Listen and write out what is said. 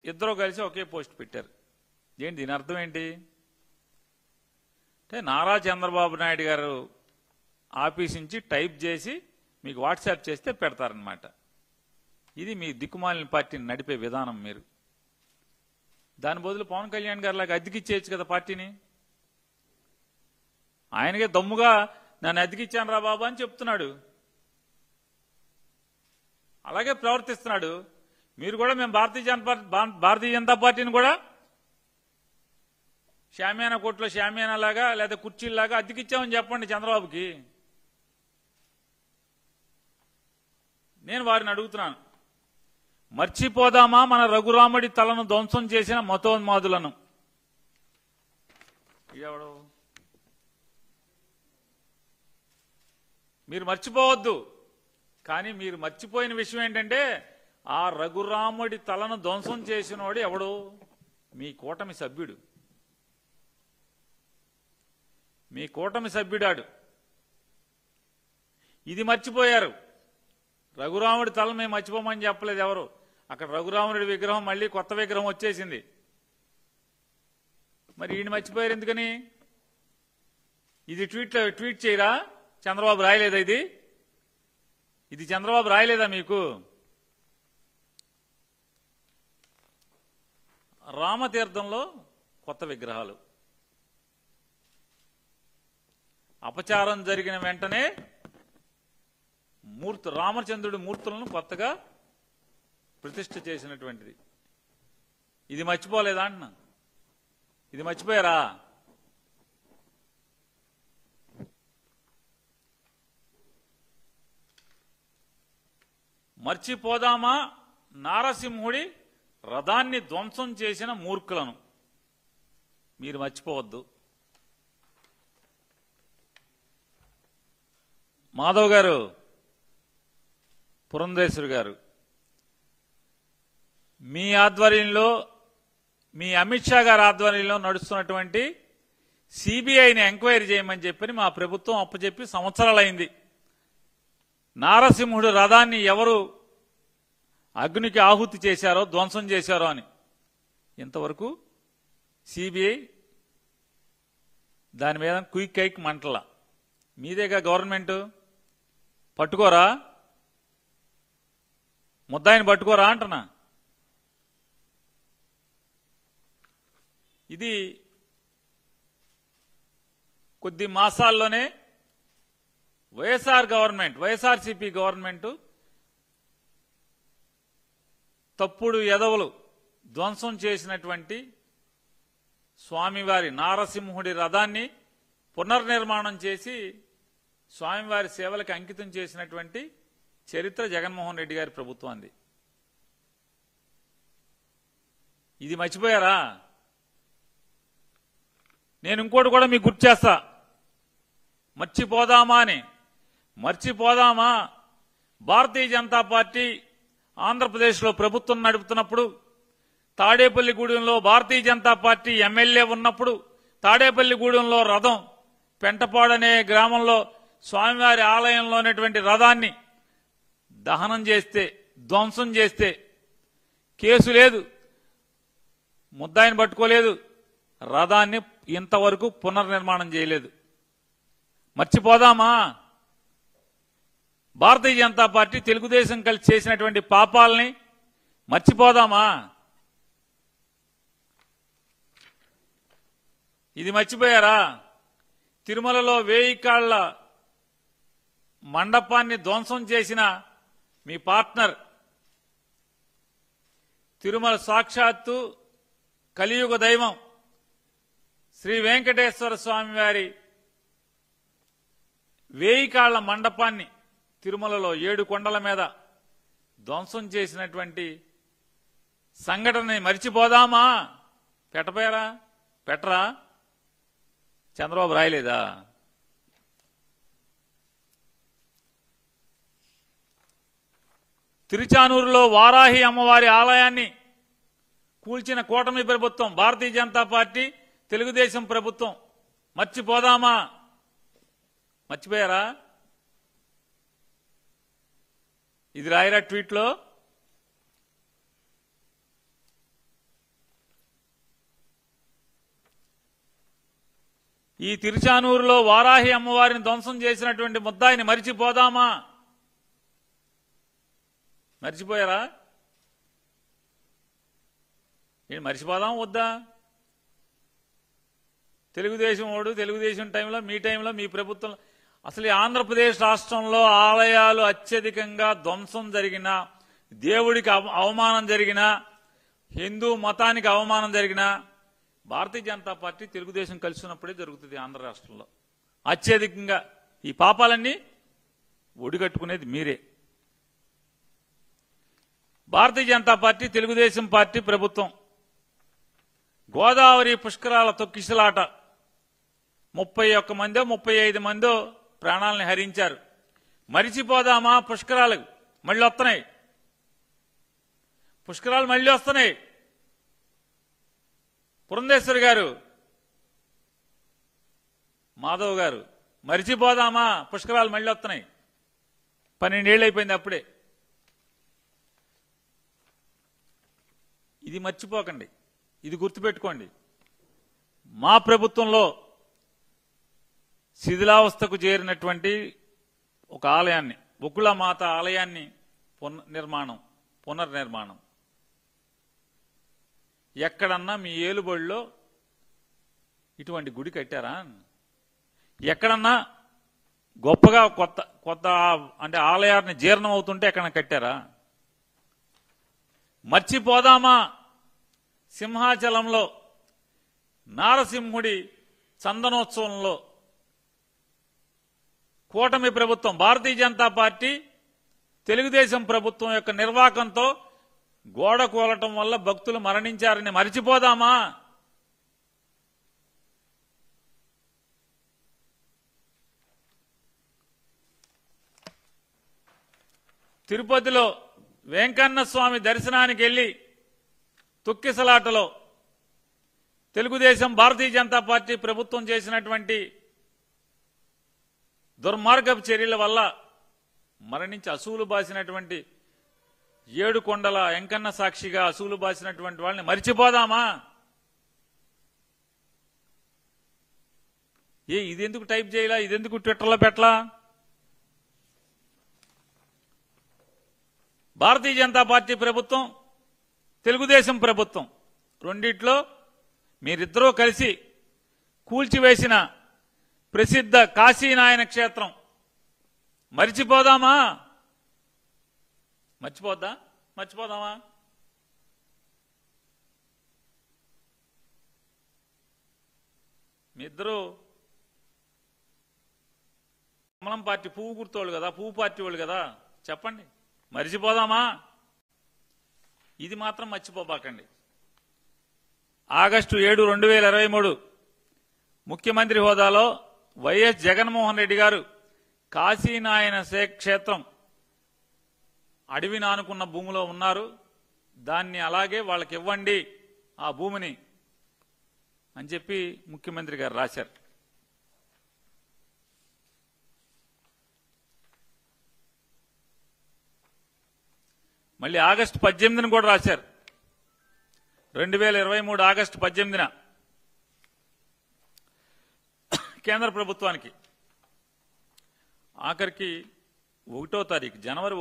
ఇద్దరు కలిసి ఒకే పోస్ట్ పెట్టారు. ఏంటి దీని అర్థం ఏంటి అంటే నారా చంద్రబాబు నాయుడు గారు ఆఫీస్ నుంచి టైప్ చేసి మీకు వాట్సాప్ చేస్తే పెడతారనమాట. ఇది మీ దిక్కుమాలిన పార్టీని నడిపే విధానం. మీరు దాని బదులు పవన్ కళ్యాణ్ గారు లాగా అద్దెకిచ్చేయచ్చు కదా పార్టీని. ఆయనకే దమ్ముగా నన్ను అద్దెకిచ్చాను రా బాబు అని చెప్తున్నాడు, అలాగే ప్రవర్తిస్తున్నాడు. మీరు కూడా మేము భారతీయ జనతా పార్టీని కూడా షామియానా కోట్లో షామియానా లాగా లేదా కుర్చీలాగా అద్దెకిచ్చామని చెప్పండి చంద్రబాబుకి. నేను వారిని అడుగుతున్నాను, మర్చిపోదామా మన రఘురాముడి తలను ధ్వంసం చేసిన మతోన్మాదులను? ఎవడు మీరు మర్చిపోవద్దు. కానీ మీరు మర్చిపోయిన విషయం ఏంటంటే ఆ రఘురాముడి తలను ధ్వంసం చేసినవాడు ఎవడు? మీ కూటమి సభ్యుడు, మీ కూటమి సభ్యుడాడు. ఇది మర్చిపోయారు. రఘురాముడి తలను మేము మర్చిపోమని చెప్పలేదు ఎవరు. అక్కడ రఘురాముడి విగ్రహం మళ్ళీ కొత్త విగ్రహం వచ్చేసింది. మరి ఈయన మర్చిపోయారు ఎందుకని? ఇది ట్వీట్ చేయరా? చంద్రబాబు రాయలేదా? ఇది చంద్రబాబు రాయలేదా మీకు? రామతీర్థంలో కొత్త విగ్రహాలు, అపచారం జరిగిన వెంటనే రామచంద్రుడి మూర్తులను కొత్తగా ప్రతిష్ఠ చేసినటువంటిది. ఇది మర్చిపోలేదా అంటున్నా? ఇది మర్చిపోయారా? మర్చిపోదామా నారసింహుడి రథాన్ని ధ్వంసం చేసిన మూర్ఖులను? మీరు మర్చిపోవద్దు. మాధవ్ గారు, పురంధేశ్వరి గారు, మీ ఆధ్వర్యంలో, మీ అమిత్ షా గారి ఆధ్వర్యంలో నడుస్తున్నటువంటి సిబిఐని ఎంక్వైరీ చేయమని చెప్పని మా ప్రభుత్వం అప్పచెప్పి సంవత్సరాలైంది. నారసింహుడు రథాన్ని ఎవరు అగ్నికి ఆహుతి చేశారో, ధ్వంసం చేశారో అని ఇంతవరకు సిబిఐ దాని మీద క్విక్ మంటల. మీదేగా గవర్నమెంట్, పట్టుకోరా? ముద్దాయిని పట్టుకోరా అంటున్నా. ఇది కొద్ది మాసాల్లోనే వైఎస్ఆర్సీపీ గవర్నమెంట్ తప్పుడు ఎదవలు ధ్వంసం చేసినటువంటి స్వామివారి నారసింహుడి రథాన్ని పునర్నిర్మాణం చేసి స్వామివారి సేవలకు అంకితం చేసినటువంటి చరిత్ర జగన్మోహన్ రెడ్డి గారి ప్రభుత్వాన్ని. ఇది మర్చిపోయారా? నేను ఇంకోటి కూడా మీకు గుర్తు చేస్తా. మర్చిపోదామా భారతీయ జనతా పార్టీ ఆంధ్రప్రదేశ్లో ప్రభుత్వం నడుపుతున్నప్పుడు, తాడేపల్లిగూడెంలో భారతీయ జనతా పార్టీ ఎమ్మెల్యే ఉన్నప్పుడు తాడేపల్లిగూడెంలో రథం పెంటపాడనే గ్రామంలో స్వామివారి ఆలయంలో ఉన్నటువంటి రథాన్ని దహనం చేస్తే, ధ్వంసం చేస్తే కేసు లేదు, ముద్దాయిని పట్టుకోలేదు, రథాన్ని ఇంతవరకు పునర్నిర్మాణం చేయలేదు. మర్చిపోదామా? భారతీయ జనతా పార్టీ తెలుగుదేశం కలిసి చేసినటువంటి పాపాలని మర్చిపోదామా? ఇది మర్చిపోయారా? తిరుమలలో 1000 కాళ్ల మండపాన్ని ధ్వంసం చేసిన మీ పార్ట్నర్, తిరుమల సాక్షాత్తు కలియుగ దైవం శ్రీ వెంకటేశ్వర స్వామి వారి 1000 కాళ్ల మండపాన్ని తిరుమలలో 7 కొండల మీద ధ్వంసం చేసినటువంటి సంఘటనని మర్చిపోదామా? పెట్టరా? చంద్రబాబు రాయలేదా? తిరుచానూరులో వారాహి అమ్మవారి ఆలయాన్ని కూల్చిన కూటమి ప్రభుత్వం, భారతీయ జనతా పార్టీ తెలుగుదేశం ప్రభుత్వం. మర్చిపోదామా? మర్చిపోయారా? ఇది రాయరా ట్వీట్లో. ఈ తిరుచానూరులో వారాహి అమ్మవారిని ధ్వంసం చేసినటువంటి ముద్దాయిని మరిచిపోదామా? మరిచిపోయారా? నేను మరిచిపోదాం వద్దా? తెలుగుదేశం టైంలో, మీ టైంలో, మీ ప్రభుత్వంలో అసలు ఈ ఆంధ్రప్రదేశ్ రాష్ట్రంలో ఆలయాలు అత్యధికంగా ధ్వంసం జరిగిన, దేవుడికి అవమానం జరిగిన, హిందూ మతానికి అవమానం జరిగిన భారతీయ జనతా పార్టీ తెలుగుదేశం కలిసి ఉన్నప్పుడే జరుగుతుంది ఆంధ్ర రాష్ట్రంలో. అత్యధికంగా ఈ పాపాలన్నీ ఒడిగట్టుకునేది మీరే. భారతీయ జనతా పార్టీ, తెలుగుదేశం పార్టీ ప్రభుత్వం గోదావరి పుష్కరాల తొక్కిసలాట 31 మందో 35 మందో ప్రాణాలను హరించారు. మరిచిపోదామా? పుష్కరాలు మళ్ళీ వస్తున్నాయి. పుష్కరాలు మళ్ళీ వస్తున్నాయి. పురంధేశ్వరి గారు, మాధవ్ గారు, మరిచిపోదామా? పుష్కరాలు మళ్ళీ వస్తున్నాయి. 12 ఏళ్ళు అయిపోయింది అప్పుడే. ఇది మర్చిపోకండి, ఇది గుర్తుపెట్టుకోండి. మా ప్రభుత్వంలో శిథిలావస్థకు చేరినటువంటి ఒక ఆలయాన్ని, బొక్కుళమాత ఆలయాన్ని పునర్నిర్మాణం ఎక్కడన్నా మీ ఏలుబడిలో ఇటువంటి గుడి కట్టారా? ఎక్కడన్నా గొప్పగా కొత్త అంటే ఆలయాన్ని జీర్ణం అవుతుంటే ఎక్కడన్నా కట్టారా? మర్చిపోదామా? సింహాచలంలో నారసింహుడి చందనోత్సవంలో కూటమి ప్రభుత్వం, భారతీయ జనతా పార్టీ, తెలుగుదేశం ప్రభుత్వం యొక్క నిర్వాకంతో గోడ కూలటం వల్ల భక్తులు మరణించారని మరిచిపోదామా? తిరుపతిలో వెంకన్న స్వామి దర్శనానికి వెళ్లి తొక్కిసలాటలో తెలుగుదేశం, భారతీయ జనతా పార్టీ ప్రభుత్వం చేసినటువంటి దుర్మార్గపు చర్యల వల్ల మరణించి అసూలు బాసినటువంటి 7 కొండల వెంకన్న సాక్షిగా అసూలు బాసినటువంటి వాళ్ళని మరిచిపోదామా? ఇదెందుకు టైప్ చేయలా? ఇదెందుకు ట్విట్టర్లో పెట్టలా? భారతీయ జనతా పార్టీ ప్రభుత్వం, తెలుగుదేశం ప్రభుత్వం రెండిట్లో మీరిద్దరూ కలిసి కూల్చివేసిన ప్రసిద్ధ కాశీనాయన క్షేత్రం మరిచిపోదామా? మర్చిపోదామా? మీ ఇద్దరు కమలం పార్టీ పువ్వు గుర్తోళ్ళు కదా, పువ్వు పార్టీ వాళ్ళు కదా, చెప్పండి, మరిచిపోదామా? ఇది మాత్రం మర్చిపోబాకండి. ఆగస్టు 7, 2023 ముఖ్యమంత్రి హోదాలో వైఎస్ జగన్మోహన్ రెడ్డి గారు కాశీనాయన క్షేత్రం అడవిని ఆనుకున్న భూమిలో ఉన్నారు, దాన్ని అలాగే వాళ్ళకి ఇవ్వండి ఆ భూమిని అని చెప్పి ముఖ్యమంత్రి గారు రాశారు. మళ్ళీ ఆగస్టు 18 కూడా రాశారు. 2023 ఆగస్టు 18 కేంద్ర ప్రభుత్వానికి. ఆఖరికి 1వ తారీఖు జనవరి